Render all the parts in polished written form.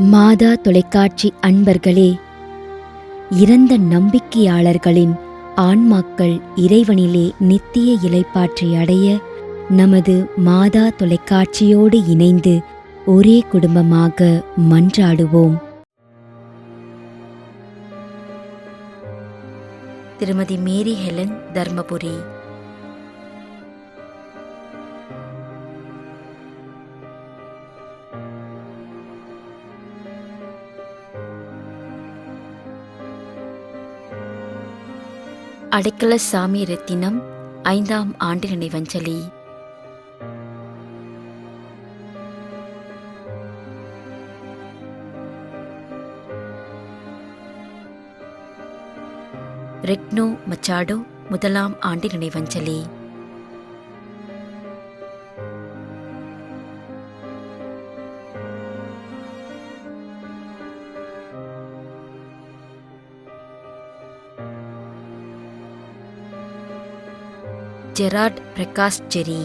மாதா தொலைக்காட்சி அன்பர்களே, இறந்த நம்பிக்கையாளர்களின் ஆன்மாக்கள் இறைவனிலே நித்திய இளைப்பாற்றை அடைய நமது மாதா தொலைக்காட்சியோடு இணைந்து ஒரே குடும்பமாக மன்றாடுவோம். திருமதி மேரி ஹெலன், தர்மபுரி. அடைக்கல சாமி ரத்தினம் 5ஆம் ஆண்டு நினைவஞ்சலி. ரெட்னோ மச்சாடோ 1ஆம் ஆண்டு நினைவஞ்சலி. ஜெரார்ட் பிரகாஷ் ஜெரி.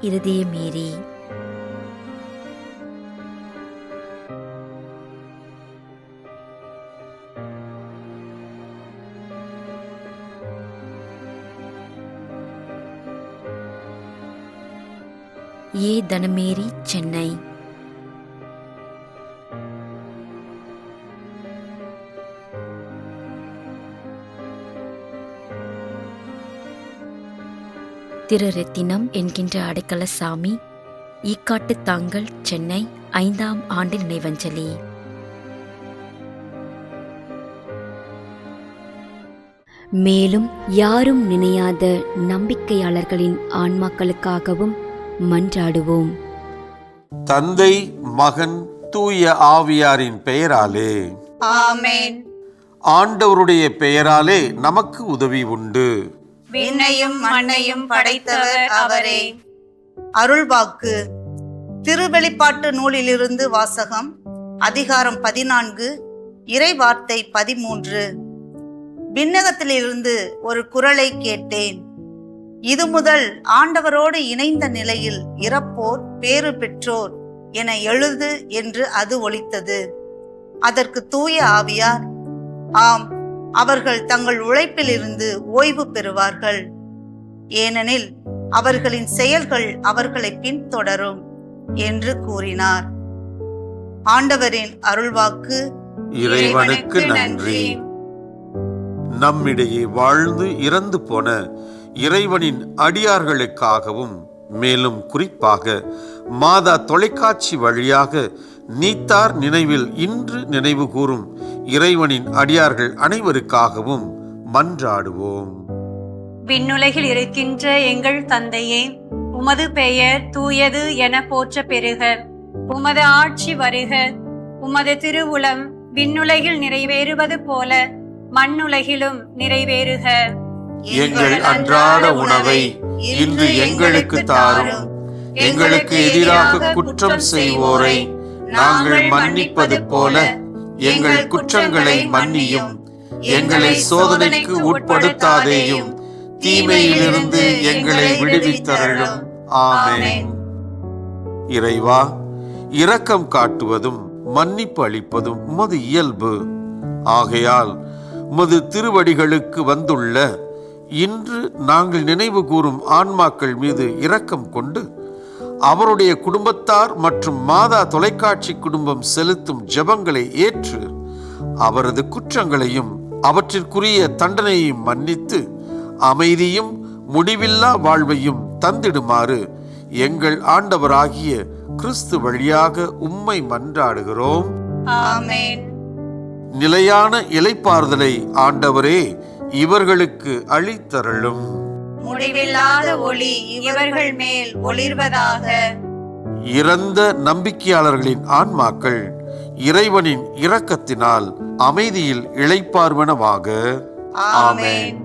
இருதய மேரி. தனமேரி, சென்னை. திரு ரத்தினம் என்கின்ற அடைக்கல சாமி, ஈக்காட்டு தாங்கல், சென்னை, 5ஆம் ஆண்டு நினைவஞ்சலி. மேலும் யாரும் நினையாத நம்பிக்கையாளர்களின் ஆன்மாக்களுக்காகவும் மன்றாடுவோம். தந்தை, மகன், தூய ஆவியாரின் பெயராலே ஆமென். ஆண்டவருடைய பெயராலே நமக்கு உதவி உண்டு. விண்ணையும் மண்ணையும் படைத்தவர் அவரே. அருள்வாக்கு. திருவெளிப்பாட்டு நூலிலிருந்து வாசகம். அதிகாரம் 14, இறை வார்த்தை 13. விண்ணகத்திலிருந்து ஒரு குரலை கேட்டேன். இது முதல் ஆண்டவரோடு இணைந்த நிலையில் இறப்போர் பேறு பெற்றோர் என எழுது என்று அது ஒலித்தது. அதற்கு தூய ஆவியார், ஆம், அவர்கள் தங்கள் உழைப்பிலிருந்து ஓய்வு பெறுவார்கள், ஏனெனில் அவர்களின் செயல்கள் அவர்களை பின்தொடரும் என்று கூறினார். ஆண்டவரின் அருள்வாக்கு. இறைவனுக்கு நன்றி. நம்மிடையே வாழ்ந்து இறந்து போன இறைவனின் அடியார்களுக்காகவும், மேலும் குறிப்பாக மாதா தொலைக்காட்சி வழியாக நீத்தார் நினைவில் இன்று நினைவு கூறும் இறைவனின் அடியார்கள் அனைவருக்காகவும் மன்றாடுவோம். விண்ணுலகில் இருக்கின்ற எங்கள் தந்தையே, உமது பெயர் தூயது என போற்ற பெறுக. உமது ஆட்சி வருக. உமது திருவுளம் விண்ணுலகில் நிறைவேறுவது போல மண்ணுலகிலும் நிறைவேறுக. எங்கள் அன்றாட உணவை இன்று எங்களுக்கு தாரும். எங்களுக்கு எதிராக குற்றம் செய்வோரை நாங்கள் மன்னிப்பது போல எங்கள் குற்றங்களை மன்னியும். எங்களை சோதனைக்கு உட்படுத்தாதேயும், தீமையிலிருந்து எங்களை விடுவித்தருளும். ஆமென். இறைவா, இரக்கம் காட்டுவதும் மன்னிப்பு அளிப்பதும் உமது இயல்பு. ஆகையால் உமது திருவடிகளுக்கு வந்துள்ள இன்று நாங்கள் நினைவு கூறும் ஆன்மாக்கள் மீது இரக்கம் கொண்டு அவருடைய குடும்பத்தார் மற்றும் மாதா தொலைக்காட்சி குடும்பம் செலுத்தும் ஜெபங்களை ஏற்று அவரது குற்றங்களையும் அவற்றிற்குரிய தண்டனையையும் மன்னித்து அமைதியும் முடிவில்லா வாழ்வையும் தந்திடுமாறு எங்கள் ஆண்டவராகிய கிறிஸ்து வழியாக உம்மை மன்றாடுகிறோம். ஆமென். நிலையான இளைப்பாறுதலை ஆண்டவரே இவர்களுக்கு அளித்தருளும். முடிவில்லாத ஒளி இவர்கள் மேல் ஒளிர்வதாக. இறந்த நம்பிக்கையாளர்களின் ஆன்மாக்கள் இறைவனின் இரக்கத்தினால் அமைதியில் இளைப்பாறுவனவாக. ஆமென்.